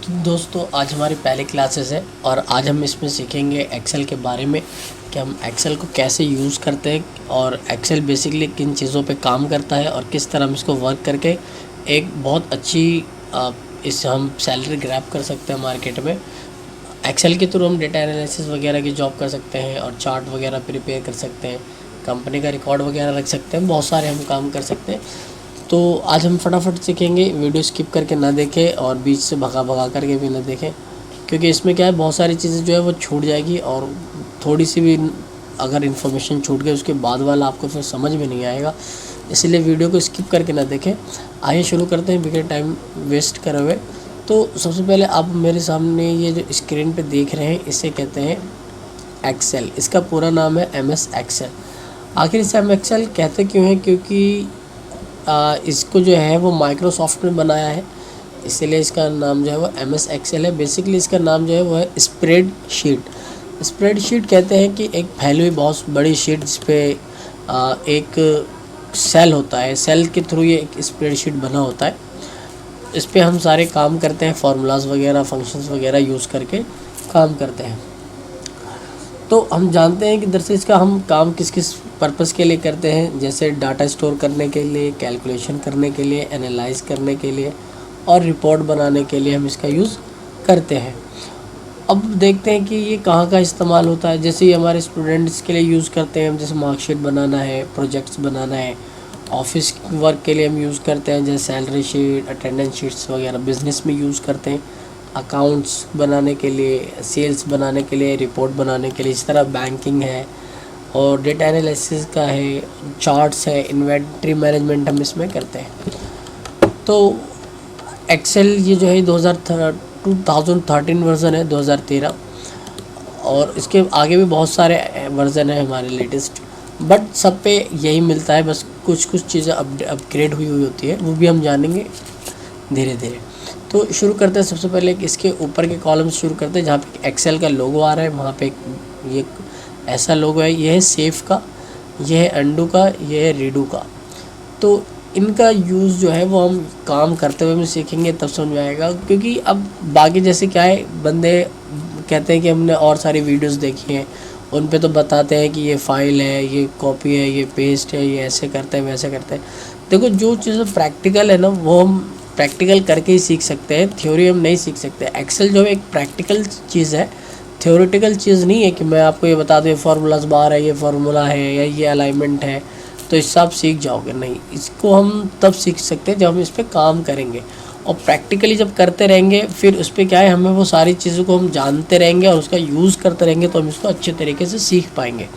दोस्तों आज हमारी पहली क्लासेस है और आज हम इसमें सीखेंगे एक्सेल के बारे में कि हम एक्सेल को कैसे यूज़ करते हैं और एक्सेल बेसिकली किन चीज़ों पे काम करता है और किस तरह हम इसको वर्क करके एक बहुत अच्छी इस हम सैलरी ग्रैब कर सकते हैं मार्केट में। एक्सेल के थ्रू हम डेटा एनालिसिस वगैरह की जॉब कर सकते हैं और चार्ट वगैरह प्रिपेयर कर सकते हैं, कंपनी का रिकॉर्ड वगैरह रख सकते हैं, बहुत सारे हम काम कर सकते हैं। तो आज हम फटाफट सीखेंगे, वीडियो स्किप करके ना देखें और बीच से भगा करके भी ना देखें, क्योंकि इसमें क्या है बहुत सारी चीज़ें जो है वो छूट जाएगी और थोड़ी सी भी अगर इन्फॉर्मेशन छूट गई उसके बाद वाला आपको फिर समझ में नहीं आएगा, इसलिए वीडियो को स्किप करके ना देखें। आइए शुरू करते हैं बिना टाइम वेस्ट करे हुए। तो सबसे पहले आप मेरे सामने ये जो स्क्रीन पे देख रहे हैं इसे कहते हैं एक्सेल। इसका पूरा नाम है MS एक्सेल। आखिर इसे हम एक्सेल कहते क्यों हैं? क्योंकि इसको जो है वो माइक्रोसॉफ्ट ने बनाया है, इसीलिए इसका नाम जो है वो MS एक्सेल है। बेसिकली इसका नाम जो है वो है स्प्रेडशीट कहते हैं कि एक फैली हुई बहुत बड़ी शीट जिस पे एक सेल होता है, सेल के थ्रू ये एक स्प्रेडशीट बना होता है। इस पे हम सारे काम करते हैं, फार्मूलाज वगैरह फंक्शंस वगैरह यूज़ करके काम करते हैं। तो हम जानते हैं कि दरअसल इसका हम काम किस किस पर्पस के लिए करते हैं, जैसे डाटा स्टोर करने के लिए, कैलकुलेशन करने के लिए, एनालाइज करने के लिए और रिपोर्ट बनाने के लिए हम इसका यूज़ करते हैं। अब देखते हैं कि ये कहाँ का इस्तेमाल होता है। जैसे ये हमारे स्टूडेंट्स के लिए यूज़ करते हैं हम, जैसे मार्कशीट बनाना है, प्रोजेक्ट्स बनाना है। ऑफिस वर्क के लिए हम यूज़ करते हैं जैसे सैलरी शीट, अटेंडेंस शीट्स वगैरह। बिज़नेस में यूज़ करते हैं अकाउंट्स बनाने के लिए, सेल्स बनाने के लिए, रिपोर्ट बनाने के लिए। इस तरह बैंकिंग है और डेटा एनालिसिस का है, चार्ट्स है, इन्वेंट्री मैनेजमेंट हम इसमें करते हैं। तो एक्सेल ये जो है 2013 वर्ज़न है, 2013, और इसके आगे भी बहुत सारे वर्ज़न है हमारे लेटेस्ट, बट सब पे यही मिलता है। बस कुछ कुछ चीज़ें अपग्रेड हुई होती है, वो भी हम जानेंगे धीरे धीरे। तो शुरू करते हैं। सबसे पहले इसके ऊपर के कॉलम शुरू करते हैं जहाँ पे एक्सेल का लोगो आ रहा है, वहाँ पे ये ऐसा लोगो है। ये है सेव का, ये है अंडू का, ये है रीडू का। तो इनका यूज़ जो है वो हम काम करते हुए में सीखेंगे, तब समझ में आएगा। क्योंकि अब बाकी जैसे क्या है, बंदे कहते हैं कि हमने और सारी वीडियोस देखी हैं, उन पे तो बताते हैं कि ये फाइल है, ये कॉपी है, ये पेस्ट है, ये ऐसे करते हैं, वैसे करते हैं। देखो जो चीज़ प्रैक्टिकल है ना, वो हम प्रैक्टिकल करके ही सीख सकते हैं, थ्योरी हम नहीं सीख सकते। एक्सेल जो है एक प्रैक्टिकल चीज़ है, थ्योरेटिकल चीज़ नहीं है कि मैं आपको ये बता दूँ ये फार्मूलाज बार है, ये फार्मूला है या ये अलाइनमेंट है तो इससे आप सीख जाओगे। नहीं, इसको हम तब सीख सकते हैं जब हम इस पर काम करेंगे और प्रैक्टिकली जब करते रहेंगे, फिर उस पर क्या है, हमें वो सारी चीज़ों को हम जानते रहेंगे और उसका यूज़ करते रहेंगे, तो हम इसको अच्छे तरीके से सीख पाएंगे।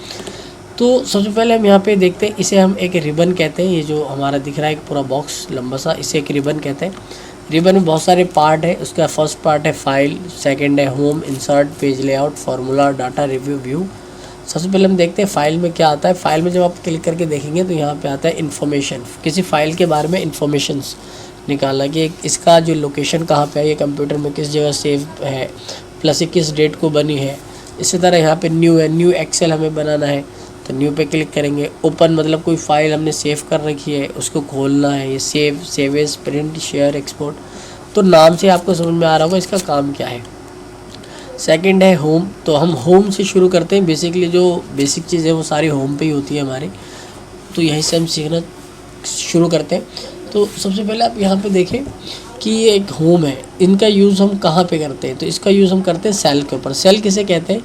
तो सबसे पहले हम यहाँ पे देखते हैं, इसे हम एक रिबन कहते हैं। ये जो हमारा दिख रहा है एक पूरा बॉक्स लंबा सा, इसे एक रिबन कहते हैं। रिबन में बहुत सारे पार्ट है। उसका फर्स्ट पार्ट है फाइल, सेकंड है home, insert, page layout, formula, data, review, view. सबसे पहले हम देखते हैं फाइल में क्या आता है। फाइल में जब आप क्लिक करके देखेंगे तो यहाँ पे आता है इन्फॉर्मेशन, किसी फाइल के बारे में इन्फॉर्मेशंस निकालना कि इसका जो लोकेशन कहाँ पे है, ये कंप्यूटर में किस जगह सेव है, प्लस ये किस डेट को बनी है। इसी तरह यहाँ पे न्यू है, न्यू एक्सेल हमें बनाना है तो न्यू पे क्लिक करेंगे। ओपन मतलब कोई फाइल हमने सेव कर रखी है उसको खोलना है, ये save as, print, share, export. तो नाम से आपको समझ में आ रहा होगा इसका काम क्या है। सेकंड है होम, तो हम होम से शुरू करते हैं। बेसिकली जो बेसिक चीज़ है वो सारी होम पे ही होती है हमारी, तो यहीं से हम सीखना शुरू करते हैं। तो सबसे पहले आप यहाँ पे देखें कि ये एक होम है, इनका यूज़ हम कहाँ पे करते हैं, तो इसका यूज़ हम करते हैं सेल के ऊपर। सेल किसे कहते हैं?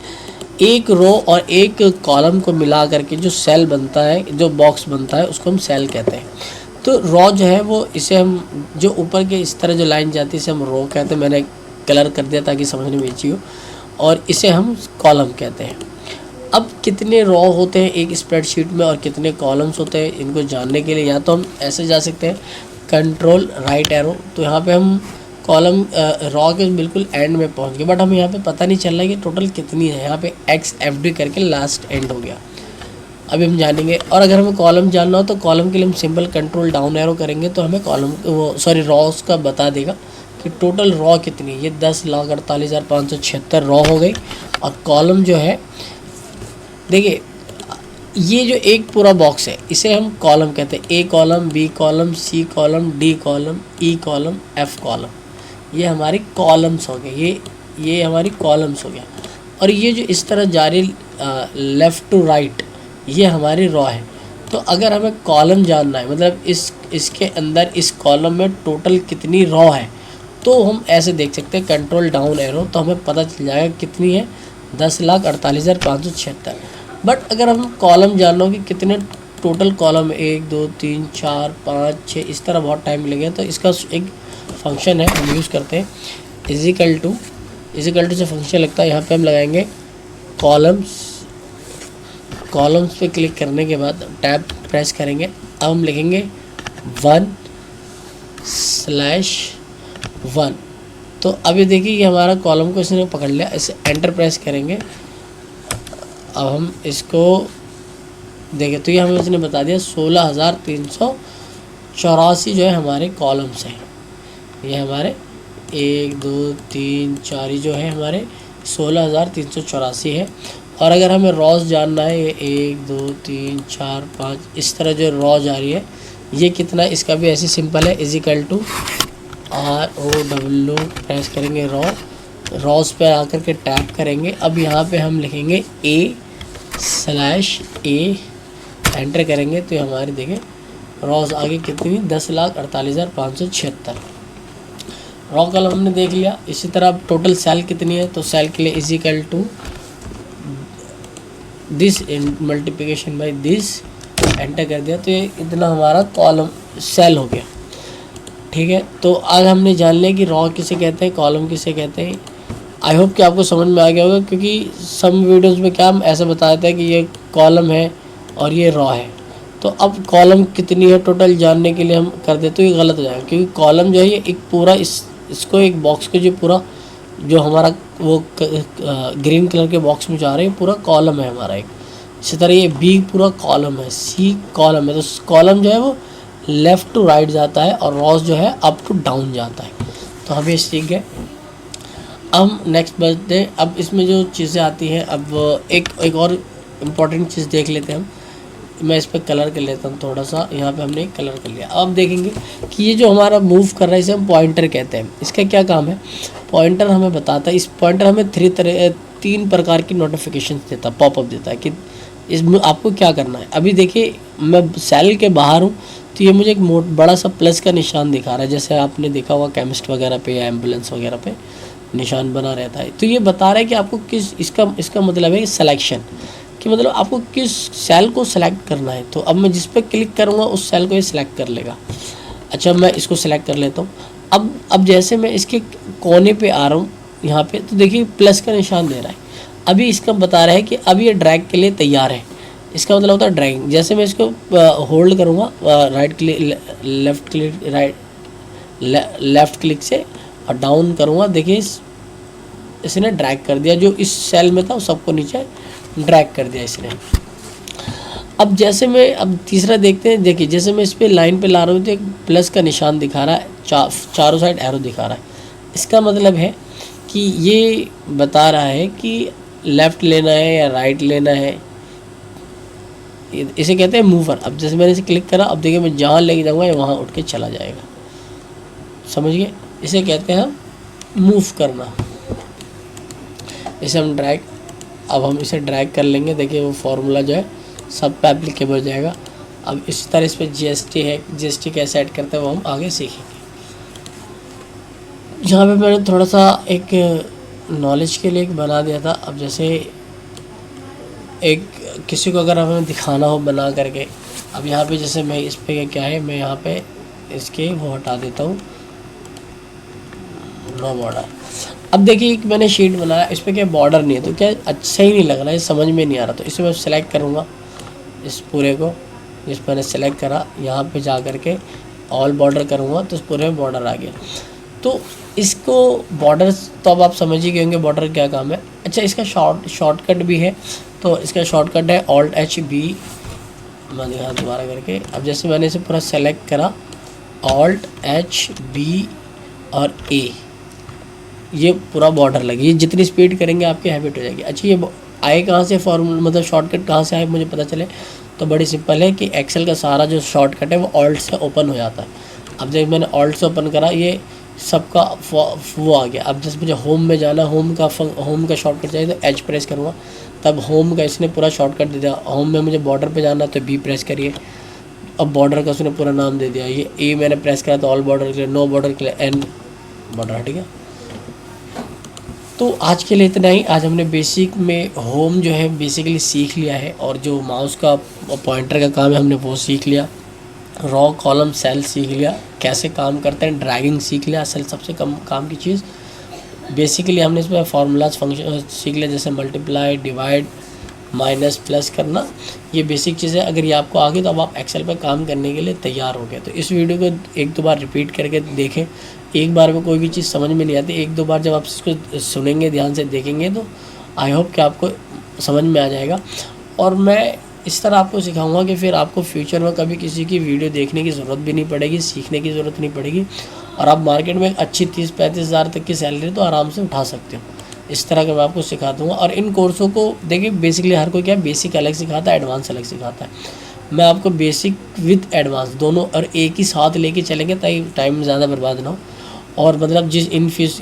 एक रो और एक कॉलम को मिला करके जो सेल बनता है, जो बॉक्स बनता है, उसको हम सेल कहते हैं। तो रो जो है वो, इसे हम जो ऊपर के इस तरह जो लाइन जाती है इसे हम रो कहते हैं। मैंने कलर कर दिया ताकि समझने में ईजी हो। और इसे हम कॉलम कहते हैं। अब कितने रो होते हैं एक स्प्रेडशीट में और कितने कॉलम्स होते हैं, इनको जानने के लिए या तो हम ऐसे जा सकते हैं, कंट्रोल राइट एरो। तो यहाँ पे हम कॉलम रॉ के बिल्कुल एंड में पहुँच गए, बट हमें यहाँ पे पता नहीं चल रहा है कि टोटल कितनी है। यहाँ पे XFD करके लास्ट एंड हो गया, अभी हम जानेंगे। और अगर हमें कॉलम जानना हो तो कॉलम के लिए हम सिंपल कंट्रोल डाउन एरो करेंगे तो हमें कॉलम रॉस का बता देगा कि टोटल रॉ कितनी है। ये 10,48,576 रॉ हो गई। और कॉलम जो है, देखिए ये जो एक पूरा बॉक्स है इसे हम कॉलम कहते हैं। A column, B column, C column, D column, E column, F column. ये हमारी कॉलम्स हो गए, ये हमारी कॉलम्स हो गया। और ये जो इस तरह जा रही लेफ़्ट टू राइट, ये हमारी रॉ है। तो अगर हमें कॉलम जानना है, मतलब इसके अंदर इस कॉलम में टोटल कितनी रॉ है, तो हम ऐसे देख सकते हैं कंट्रोल डाउन एरो, तो हमें पता चल जाएगा कितनी है, 10,48,576। बट अगर हम कॉलम जानना हो कि कितने टोटल कॉलम, 1 2 3 4 5 6, इस तरह बहुत टाइम लगेगा, तो इसका एक फंक्शन है हम यूज़ करते हैं, इजिकल टू से फंक्शन लगता है। यहाँ पे हम लगाएंगे कॉलम्स पे क्लिक करने के बाद टैब प्रेस करेंगे। अब हम लिखेंगे 1/1। तो अभी देखिए ये हमारा कॉलम को इसने पकड़ लिया, इसे एंटर प्रेस करेंगे। अब हम इसको देखें तो ये हमें उसने बता दिया 16,384 जो है हमारे कॉलम्स हैं। ये हमारे 1 2 3 4 जो है हमारे 16,384 है। और अगर हमें रॉस जानना है, ये 1 2 3 4 5 इस तरह जो रॉ जा रही है, ये कितना, इसका भी ऐसे सिंपल है, इजिकल टू ROW प्रेस करेंगे, रॉस पे आकर के टैप करेंगे। अब यहाँ पे हम लिखेंगे A/A, एंटर करेंगे तो हमारी देखें रॉस आगे कितनी, 10,48,576 रॉ कॉलम हमने देख लिया। इसी तरह अब टोटल सेल कितनी है, तो सेल के लिए equal to this multiplication by this, enter कर दिया तो ये इतना हमारा कॉलम सेल हो गया। ठीक है, तो आज हमने जान लिया कि रॉ किसे कहते हैं, कॉलम किसे कहते हैं। आई होप कि आपको समझ में आ गया होगा, क्योंकि सम वीडियोस में क्या हम ऐसे बताते हैं कि ये कॉलम है और ये रॉ है, तो अब कॉलम कितनी है टोटल जानने के लिए हम कर दे तो ये गलत हो जाएगा, क्योंकि कॉलम जो है ये एक पूरा इसको एक बॉक्स के जो पूरा जो हमारा वो ग्रीन कलर के बॉक्स में जा रहा है, पूरा कॉलम है हमारा एक। इसी तरह ये बी पूरा कॉलम है, सी कॉलम है, तो कॉलम जो है वो लेफ़्ट टू राइट जाता है और रॉस जो है अप टू डाउन जाता है। तो हम ये सीख गए। अब नेक्स्ट बढ़ते हैं, अब इसमें जो चीज़ें आती हैं, अब एक और इम्पॉर्टेंट चीज़ देख लेते हैं हम। मैं इस पर कलर कर लेता हूँ थोड़ा सा, यहाँ पे हमने कलर कर लिया। अब देखेंगे कि ये जो हमारा मूव कर रहा है इसे हम पॉइंटर कहते हैं। इसका क्या काम है, पॉइंटर हमें बताता है, इस पॉइंटर हमें 3 प्रकार की नोटिफिकेशन देता है, पॉपअप देता है कि इसमें आपको क्या करना है। अभी देखिए मैं सेल के बाहर हूँ, तो ये मुझे एक बड़ा सा प्लस का निशान दिखा रहा है, जैसे आपने देखा होगा केमिस्ट वगैरह पे या एम्बुलेंस वगैरह पे निशान बना रहता है। तो ये बता रहा है कि आपको किस, इसका मतलब है सिलेक्शन, कि मतलब आपको किस सेल को सिलेक्ट करना है। तो अब मैं जिस पे क्लिक करूँगा उस सेल को ये सिलेक्ट कर लेगा। अच्छा, मैं इसको सिलेक्ट कर लेता हूँ। अब जैसे मैं इसके कोने पे आ रहा हूँ यहाँ पे, तो देखिए प्लस का निशान दे रहा है। अभी इसका बता रहा है कि अब ये ड्रैग के लिए तैयार है। इसका मतलब होता है ड्रैगिंग। जैसे मैं इसको होल्ड करूँगा, राइट क्लिक, लेफ़्ट क्लिक से और डाउन करूँगा, देखिए इसने ड्रैग कर दिया, जो इस सेल में था वो सबको नीचे ड्रैग कर दिया इसने। अब जैसे मैं अब तीसरा देखते हैं, देखिए जैसे मैं इस पर लाइन पे ला रहा हूँ तो एक प्लस का निशान दिखा रहा है, चारों साइड एरो दिखा रहा है। इसका मतलब है कि ये बता रहा है कि लेफ़्ट लेना है या राइट लेना है, इसे कहते हैं मूवर। अब जैसे मैंने इसे क्लिक करा, अब देखिए मैं जहाँ लेके जाऊँगा वहाँ उठ के चला जाएगा, समझ गए। इसे कहते हैं हम मूव करना। इसे हम ड्रैग, अब हम इसे ड्रैग कर लेंगे, देखिए वो फार्मूला जो है सब पे एप्लीकेबल हो जाएगा। अब इसी तरह इस पर GST है, GST कैसे ऐड करते हैं वो हम आगे सीखेंगे। यहाँ पे मैंने थोड़ा सा एक नॉलेज के लिए एक बना दिया था। अब जैसे एक किसी को अगर हमें दिखाना हो बना करके, अब यहाँ पे जैसे मैं इस पे क्या है, मैं यहाँ पे इसके वो हटा देता हूँ, नो बॉर्डर। अब देखिए एक मैंने शीट बनाया, इस पर क्या बॉर्डर नहीं है, तो क्या अच्छा ही नहीं लग रहा है, समझ में नहीं आ रहा। तो इसे मैं सेलेक्ट करूँगा, इस पूरे को जिस मैंने सेलेक्ट करा, यहाँ पे जा कर के ऑल बॉर्डर करूँगा तो इस पूरे में बॉर्डर आ गया। तो इसको बॉर्डर, तो अब आप समझ ही गए होंगे बॉर्डर क्या काम है। अच्छा, इसका शॉर्टकट भी है, तो इसका शॉर्टकट है Alt+H+B। मैं दिखा दोबारा करके, अब जैसे मैंने इसे पूरा सेलेक्ट करा, Alt+H+B और A, ये पूरा बॉर्डर लगी। जितनी स्पीड करेंगे आपकी हैबिट हो जाएगी। अच्छा, ये आए कहाँ से फॉर्मूला, मतलब शॉर्टकट कहाँ से आए मुझे पता चले, तो बड़ी सिंपल है कि एक्सेल का सारा जो शॉर्टकट है वो ऑल्ट से ओपन हो जाता है। अब जब मैंने ऑल्ट से ओपन करा, ये सबका वो आ गया। अब जैसे मुझे होम में जाना, होम का शॉर्टकट चाहिए तो एच प्रेस करूँगा, तब होम का इसने पूरा शॉर्टकट दे दिया। होम में मुझे बॉर्डर पे जाना तो बी प्रेस करिए, अब बॉर्डर का उसने पूरा नाम दे दिया। ये ए मैंने प्रेस करा तो ऑल बॉर्डर के लिए, नो बॉर्डर के लिए एन बॉर्डर हट गया। तो आज के लिए इतना ही। आज हमने बेसिक में होम जो है बेसिकली सीख लिया है, और जो माउस का पॉइंटर का काम है हमने वो सीख लिया। रॉ कॉलम सेल सीख लिया, कैसे काम करते हैं, ड्रैगिंग सीख लिया। सेल सबसे कम काम की चीज़। बेसिकली हमने इसमें फार्मूलाज फंक्शन सीख लिया, जैसे मल्टीप्लाई, डिवाइड, माइनस, प्लस करना। ये बेसिक चीज़ें अगर ये आपको आ गई तो अब आप एक्सेल पे काम करने के लिए तैयार हो गए। तो इस वीडियो को एक दो बार रिपीट करके देखें। एक बार में कोई भी चीज़ समझ में नहीं आती, एक दो बार जब आप इसको सुनेंगे, ध्यान से देखेंगे, तो आई होप कि आपको समझ में आ जाएगा। और मैं इस तरह आपको सिखाऊंगा कि फिर आपको फ्यूचर में कभी किसी की वीडियो देखने की ज़रूरत भी नहीं पड़ेगी, सीखने की ज़रूरत नहीं पड़ेगी, और आप मार्केट में अच्छी 30-35 हज़ार तक की सैलरी तो आराम से उठा सकते हो। इस तरह का मैं आपको सिखा दूँगा। और इन कोर्सों को देखिए, बेसिकली हर कोई क्या है, बेसिक अलग सिखाता है, एडवांस अलग सिखाता है। मैं आपको बेसिक विद एडवांस दोनों और एक ही साथ लेके चलेंगे, ताकि टाइम ज़्यादा बर्बाद ना हो। और मतलब जिस इन फीस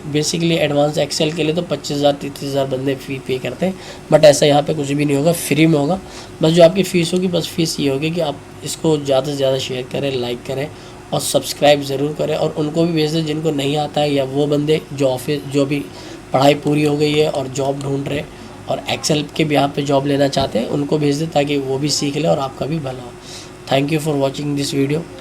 बेसिकली एडवांस एक्सेल के लिए तो 25,000 30,000 बंदे फ़ी पे करते हैं, बट ऐसा यहाँ पे कुछ भी नहीं होगा, फ्री में होगा। बस जो आपकी फ़ीस होगी, बस फीस ये होगी कि आप इसको ज़्यादा से ज़्यादा शेयर करें, लाइक करें और सब्सक्राइब ज़रूर करें, और उनको भी भेज दें जिनको नहीं आता है, या वो बंदे जो भी पढ़ाई पूरी हो गई है और जॉब ढूंढ रहे और एक्सेल के भी यहाँ पे जॉब लेना चाहते हैं, उनको भेज दें ताकि वो भी सीख लें और आपका भी भला हो। Thank you for watching this video.